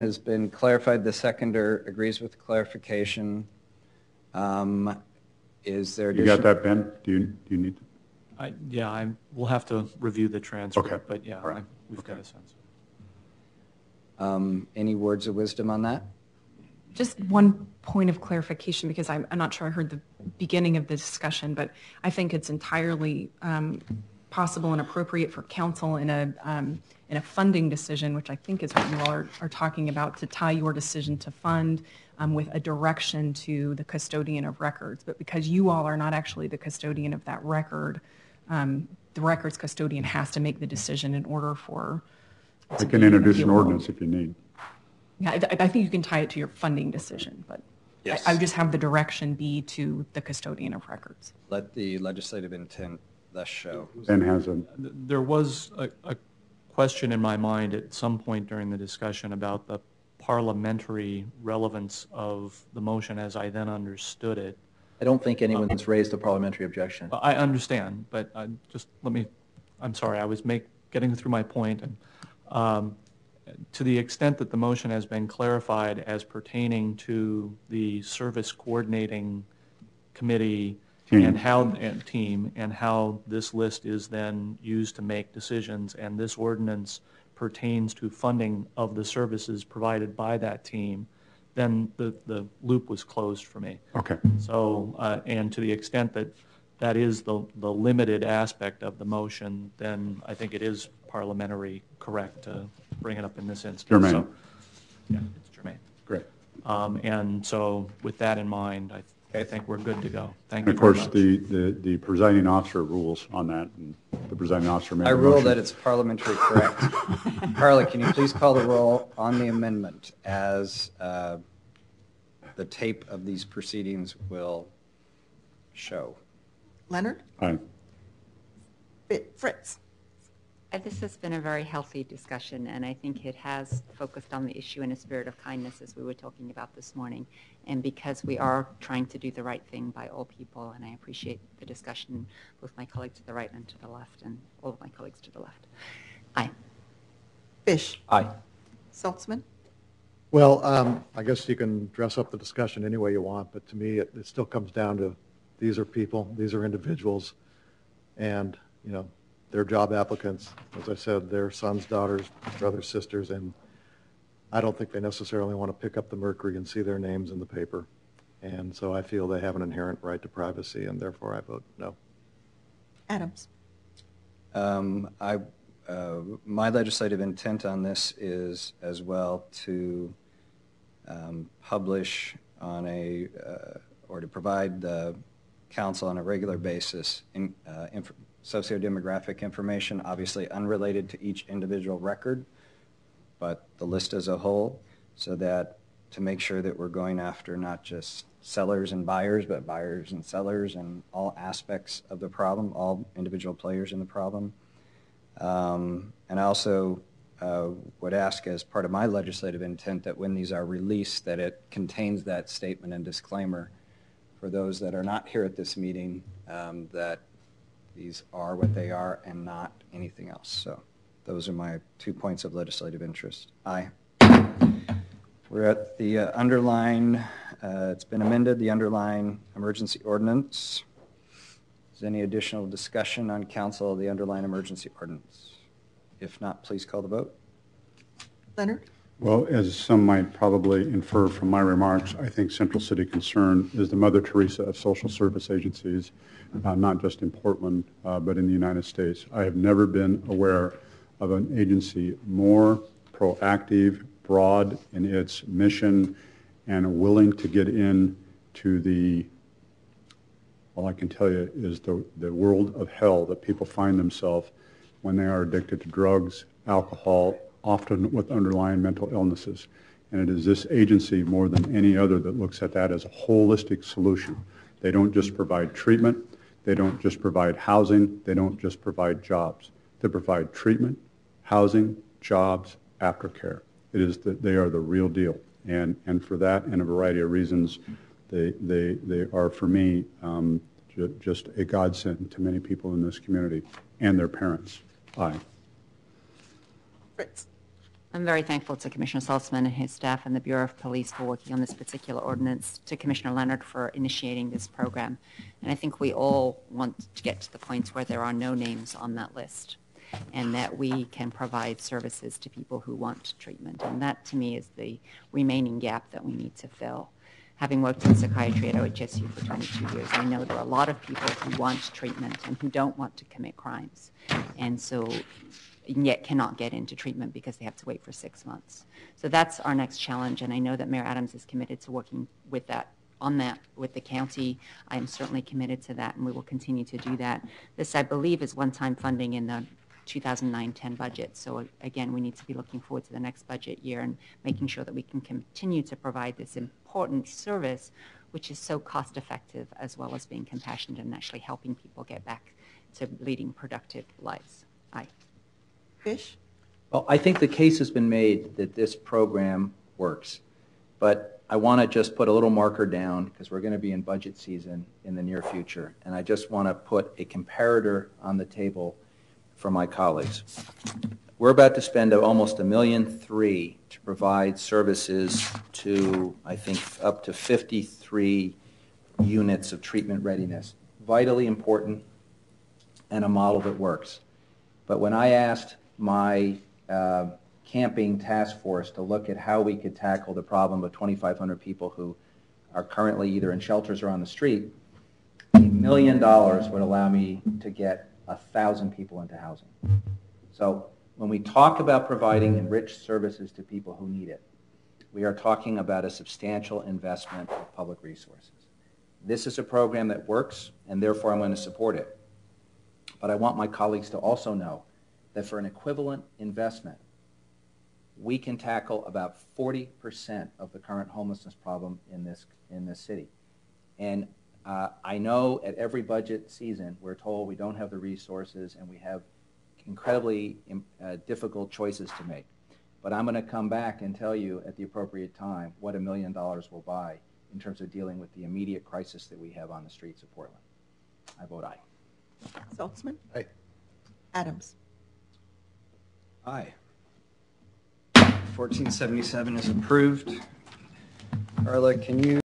has been clarified. The seconder agrees with the clarification. Is there You got that, Ben? Do you need to? Yeah, we'll have to review the transcript, okay. But yeah, right. we've got a sense. Any words of wisdom on that? Just one point of clarification, because I'm not sure I heard the beginning of the discussion, but I think it's entirely possible and appropriate for council in a funding decision, which I think is what you all are talking about, to tie your decision to fund with a direction to the custodian of records. But because you all are not actually the custodian of that record, the records custodian has to make the decision in order for. I can introduce an ordinance if you need. Yeah, I think you can tie it to your funding decision, but yes. I would just have the direction be to the custodian of records. Let the legislative intent thus show. Ben has a. There was a question in my mind at some point during the discussion about the parliamentary relevance of the motion as I then understood it. I don't think anyone's raised a parliamentary objection. I understand, but just let me, I'm sorry, I was getting through my point. And, to the extent that the motion has been clarified as pertaining to the service coordinating committee and how this list is then used to make decisions, and this ordinance pertains to funding of the services provided by that team, then the loop was closed for me. Okay. So, and to the extent that that is the limited aspect of the motion, then I think it is parliamentary correct to bring it up in this instance. Germaine. So, yeah, it's germane. Great. And so with that in mind, I think we're good to go. Thank you. And of course, the presiding officer rules on that, and the presiding officer made I rule that it's parliamentary correct. Carla, can you please call the roll on the amendment as the tape of these proceedings will show? Leonard? Aye. Fritz? This has been a very healthy discussion, and I think it has focused on the issue in a spirit of kindness, as we were talking about this morning, and because we are trying to do the right thing by all people, and I appreciate the discussion, both my colleagues to the right and to the left, and all of my colleagues to the left. Aye. Fish? Aye. Saltzman? Well, I guess you can dress up the discussion any way you want, but to me, it still comes down to these are people, these are individuals, and, you know, they're job applicants. As I said, they're sons, daughters, brothers, sisters, and I don't think they necessarily want to pick up the Mercury and see their names in the paper. And so I feel they have an inherent right to privacy, and therefore I vote no. Adams. My legislative intent on this is as well to publish on or to provide the council on a regular basis sociodemographic information, obviously unrelated to each individual record, but the list as a whole, so that to make sure that we're going after not just sellers and buyers, but buyers and sellers and all aspects of the problem, all individual players in the problem. And I also would ask, as part of my legislative intent, that when these are released, that it contains that statement and disclaimer for those that are not here at this meeting, that these are what they are and not anything else. So those are my 2 points of legislative interest. Aye. We're at the underlying, it's been amended, the underlying emergency ordinance. Is there any additional discussion on council of the underlying emergency ordinance? If not, please call the vote. Leonard? Well, as some might probably infer from my remarks, I think Central City Concern is the Mother Teresa of social service agencies, not just in Portland, but in the United States. I have never been aware of an agency more proactive, broad in its mission, and willing to get into all I can tell you is the world of hell that people find themselves when they are addicted to drugs, alcohol, often with underlying mental illnesses. And it is this agency more than any other that looks at that as a holistic solution. They don't just provide treatment, they don't just provide housing, they don't just provide jobs. They provide treatment, housing, jobs, aftercare. It is that they are the real deal. And for that and a variety of reasons, they are, for me, just a godsend to many people in this community and their parents. Aye. Fritz. I'm very thankful to Commissioner Saltzman and his staff and the Bureau of Police for working on this particular ordinance, to Commissioner Leonard for initiating this program. And I think we all want to get to the point where there are no names on that list and that we can provide services to people who want treatment. And that, to me, is the remaining gap that we need to fill. Having worked in psychiatry at OHSU for 22 years, I know there are a lot of people who want treatment and who don't want to commit crimes, and yet cannot get into treatment because they have to wait for 6 months. So that's our next challenge, and I know that Mayor Adams is committed to working with that, on that with the county. I am certainly committed to that, and we will continue to do that. This, I believe, is one-time funding in the 2009-10 budget. So again, we need to be looking forward to the next budget year and making sure that we can continue to provide this important service, which is so cost effective, as well as being compassionate and actually helping people get back to leading productive lives. Aye. Fish? Well, I think the case has been made that this program works, but I want to just put a little marker down because we're going to be in budget season in the near future, and I just want to put a comparator on the table for my colleagues. We're about to spend almost $1.3 million to provide services to, I think, up to 53 units of treatment readiness. Vitally important and a model that works. But when I asked my camping task force to look at how we could tackle the problem of 2,500 people who are currently either in shelters or on the street, $1 million would allow me to get 1,000 people into housing. So when we talk about providing enriched services to people who need it, we are talking about a substantial investment of public resources. This is a program that works, and therefore I'm going to support it. But I want my colleagues to also know that for an equivalent investment, we can tackle about 40% of the current homelessness problem in this city. And I know at every budget season we're told we don't have the resources and we have incredibly difficult choices to make. But I'm going to come back and tell you at the appropriate time what $1 million will buy in terms of dealing with the immediate crisis that we have on the streets of Portland. I vote aye. Saltzman? Aye. Adams? Aye. 1477 is approved. Carla, can you